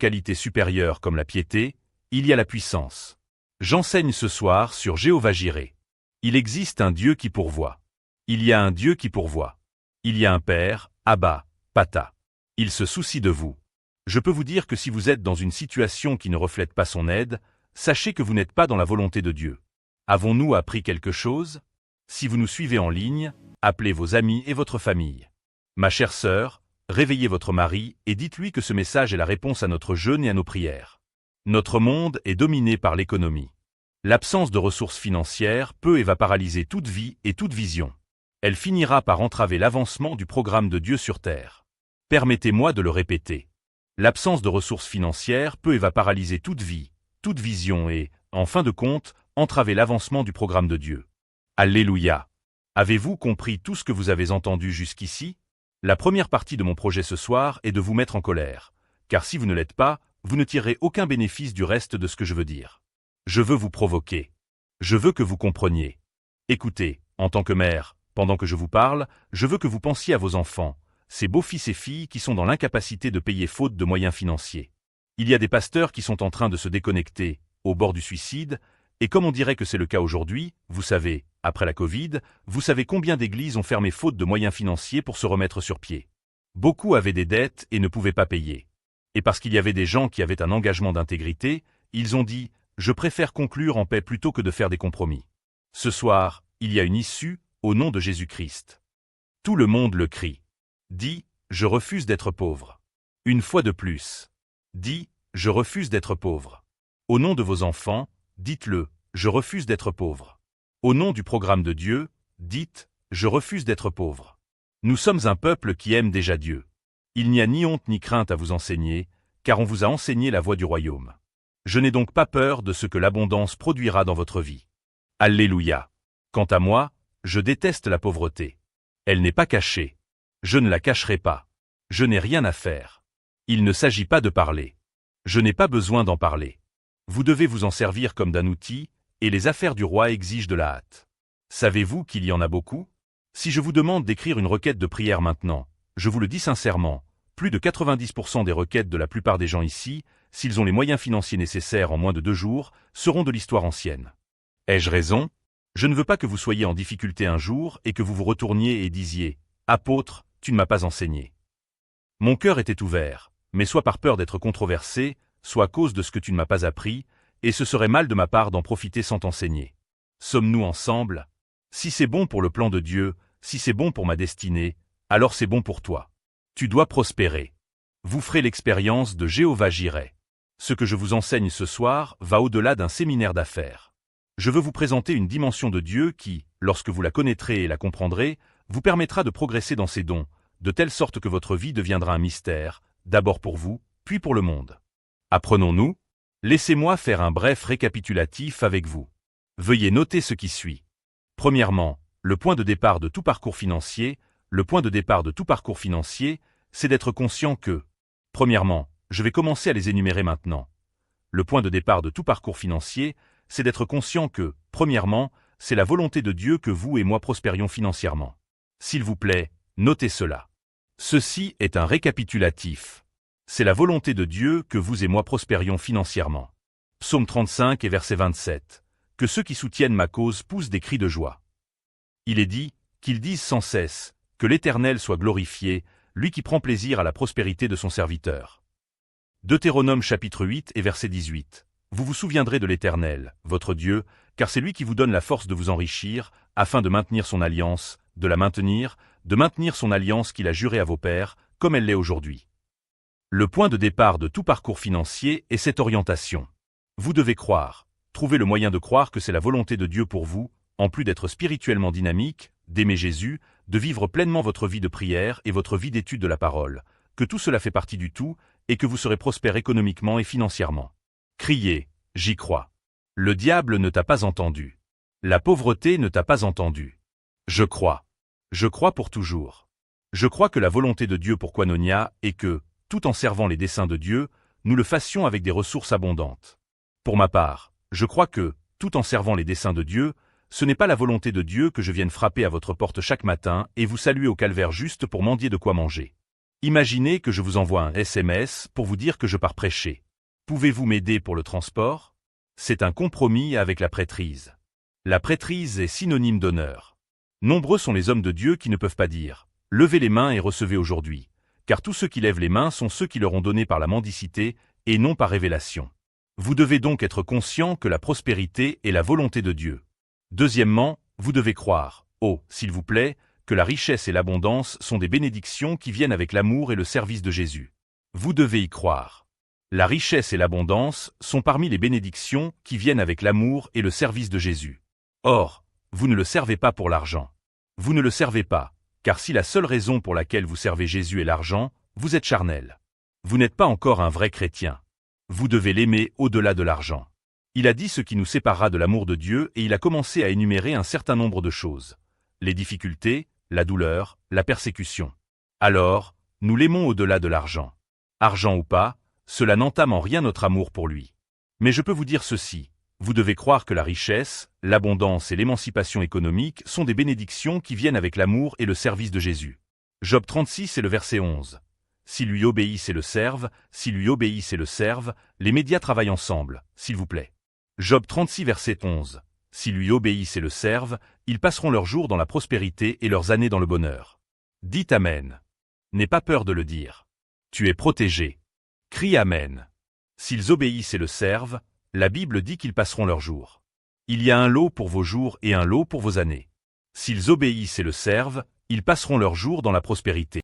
qualité supérieure comme la piété, il y a la puissance. J'enseigne ce soir sur Jéhovah Jireh. Il existe un Dieu qui pourvoit. Il y a un Dieu qui pourvoit. Il y a un Père, Abba, Pata. Il se soucie de vous. Je peux vous dire que si vous êtes dans une situation qui ne reflète pas son aide, sachez que vous n'êtes pas dans la volonté de Dieu. Avons-nous appris quelque chose? Si vous nous suivez en ligne, appelez vos amis et votre famille. Ma chère sœur, réveillez votre mari et dites-lui que ce message est la réponse à notre jeûne et à nos prières. Notre monde est dominé par l'économie. L'absence de ressources financières peut et va paralyser toute vie et toute vision. Elle finira par entraver l'avancement du programme de Dieu sur terre. Permettez-moi de le répéter. L'absence de ressources financières peut et va paralyser toute vie, toute vision et, en fin de compte, entraver l'avancement du programme de Dieu. Alléluia! Avez-vous compris tout ce que vous avez entendu jusqu'ici? La première partie de mon projet ce soir est de vous mettre en colère, car si vous ne l'êtes pas, vous ne tirerez aucun bénéfice du reste de ce que je veux dire. Je veux vous provoquer. Je veux que vous compreniez. Écoutez, en tant que mère, pendant que je vous parle, je veux que vous pensiez à vos enfants, ces beaux fils et filles qui sont dans l'incapacité de payer faute de moyens financiers. Il y a des pasteurs qui sont en train de se déconnecter, au bord du suicide, et comme on dirait que c'est le cas aujourd'hui, vous savez, après la Covid, vous savez combien d'églises ont fermé faute de moyens financiers pour se remettre sur pied. Beaucoup avaient des dettes et ne pouvaient pas payer. Et parce qu'il y avait des gens qui avaient un engagement d'intégrité, ils ont dit « Je préfère conclure en paix plutôt que de faire des compromis ». Ce soir, il y a une issue, au nom de Jésus-Christ. Tout le monde le crie. Dis « Je refuse d'être pauvre ». Une fois de plus. Dis « Je refuse d'être pauvre ». Au nom de vos enfants, dites-le « Je refuse d'être pauvre ». Au nom du programme de Dieu, dites « Je refuse d'être pauvre ». Nous sommes un peuple qui aime déjà Dieu. Il n'y a ni honte ni crainte à vous enseigner, car on vous a enseigné la voie du royaume. Je n'ai donc pas peur de ce que l'abondance produira dans votre vie. Alléluia. Quant à moi, je déteste la pauvreté. Elle n'est pas cachée. Je ne la cacherai pas. Je n'ai rien à faire. Il ne s'agit pas de parler. Je n'ai pas besoin d'en parler. Vous devez vous en servir comme d'un outil, et les affaires du roi exigent de la hâte. Savez-vous qu'il y en a beaucoup? Si je vous demande d'écrire une requête de prière maintenant, je vous le dis sincèrement, plus de 90% des requêtes de la plupart des gens ici, s'ils ont les moyens financiers nécessaires en moins de 2 jours, seront de l'histoire ancienne. Ai-je raison? Je ne veux pas que vous soyez en difficulté un jour et que vous vous retourniez et disiez « Apôtre, tu ne m'as pas enseigné ». Mon cœur était ouvert, mais soit par peur d'être controversé, soit à cause de ce que tu ne m'as pas appris, et ce serait mal de ma part d'en profiter sans t'enseigner. Sommes-nous ensemble? Si c'est bon pour le plan de Dieu, si c'est bon pour ma destinée, alors c'est bon pour toi. Tu dois prospérer. Vous ferez l'expérience de Jéhovah Jireh. Ce que je vous enseigne ce soir va au-delà d'un séminaire d'affaires. Je veux vous présenter une dimension de Dieu qui, lorsque vous la connaîtrez et la comprendrez, vous permettra de progresser dans ses dons, de telle sorte que votre vie deviendra un mystère, d'abord pour vous, puis pour le monde. Apprenons-nous? Laissez-moi faire un bref récapitulatif avec vous. Veuillez noter ce qui suit. Premièrement, le point de départ de tout parcours financier. Le point de départ de tout parcours financier, c'est d'être conscient que, premièrement, je vais commencer à les énumérer maintenant. Le point de départ de tout parcours financier, c'est d'être conscient que, premièrement, c'est la volonté de Dieu que vous et moi prospérions financièrement. S'il vous plaît, notez cela. Ceci est un récapitulatif. C'est la volonté de Dieu que vous et moi prospérions financièrement. Psaume 35 et verset 27. Que ceux qui soutiennent ma cause poussent des cris de joie. Il est dit, qu'ils disent sans cesse, que l'Éternel soit glorifié, lui qui prend plaisir à la prospérité de son serviteur. Deutéronome chapitre 8 et verset 18. Vous vous souviendrez de l'Éternel, votre Dieu, car c'est lui qui vous donne la force de vous enrichir, afin de maintenir son alliance, de maintenir son alliance qu'il a jurée à vos pères, comme elle l'est aujourd'hui. Le point de départ de tout parcours financier est cette orientation. Vous devez croire, trouver le moyen de croire que c'est la volonté de Dieu pour vous, en plus d'être spirituellement dynamique, d'aimer Jésus, de vivre pleinement votre vie de prière et votre vie d'étude de la parole, que tout cela fait partie du tout, et que vous serez prospère économiquement et financièrement. Criez, j'y crois. Le diable ne t'a pas entendu. La pauvreté ne t'a pas entendu. Je crois. Je crois pour toujours. Je crois que la volonté de Dieu pour Koinonia est que, tout en servant les desseins de Dieu, nous le fassions avec des ressources abondantes. Pour ma part, je crois que, tout en servant les desseins de Dieu, ce n'est pas la volonté de Dieu que je vienne frapper à votre porte chaque matin et vous saluer au calvaire juste pour mendier de quoi manger. Imaginez que je vous envoie un SMS pour vous dire que je pars prêcher. Pouvez-vous m'aider pour le transport? C'est un compromis avec la prêtrise. La prêtrise est synonyme d'honneur. Nombreux sont les hommes de Dieu qui ne peuvent pas dire « Levez les mains et recevez aujourd'hui », car tous ceux qui lèvent les mains sont ceux qui leur ont donné par la mendicité et non par révélation. Vous devez donc être conscient que la prospérité est la volonté de Dieu. Deuxièmement, vous devez croire, s'il vous plaît, que la richesse et l'abondance sont des bénédictions qui viennent avec l'amour et le service de Jésus. Vous devez y croire. La richesse et l'abondance sont parmi les bénédictions qui viennent avec l'amour et le service de Jésus. Or, vous ne le servez pas pour l'argent. Vous ne le servez pas, car si la seule raison pour laquelle vous servez Jésus est l'argent, vous êtes charnel. Vous n'êtes pas encore un vrai chrétien. Vous devez l'aimer au-delà de l'argent. Il a dit ce qui nous séparera de l'amour de Dieu et il a commencé à énumérer un certain nombre de choses. Les difficultés, la douleur, la persécution. Alors, nous l'aimons au-delà de l'argent. Argent ou pas, cela n'entame en rien notre amour pour lui. Mais je peux vous dire ceci, vous devez croire que la richesse, l'abondance et l'émancipation économique sont des bénédictions qui viennent avec l'amour et le service de Jésus. Job 36 et le verset 11. S'ils lui obéissent et le servent, s'ils lui obéissent et le servent, les médias travaillent ensemble, s'il vous plaît. Job 36 verset 11. S'ils lui obéissent et le servent, ils passeront leurs jours dans la prospérité et leurs années dans le bonheur. Dites Amen. N'aie pas peur de le dire. Tu es protégé. Crie Amen. S'ils obéissent et le servent, la Bible dit qu'ils passeront leurs jours. Il y a un lot pour vos jours et un lot pour vos années. S'ils obéissent et le servent, ils passeront leurs jours dans la prospérité.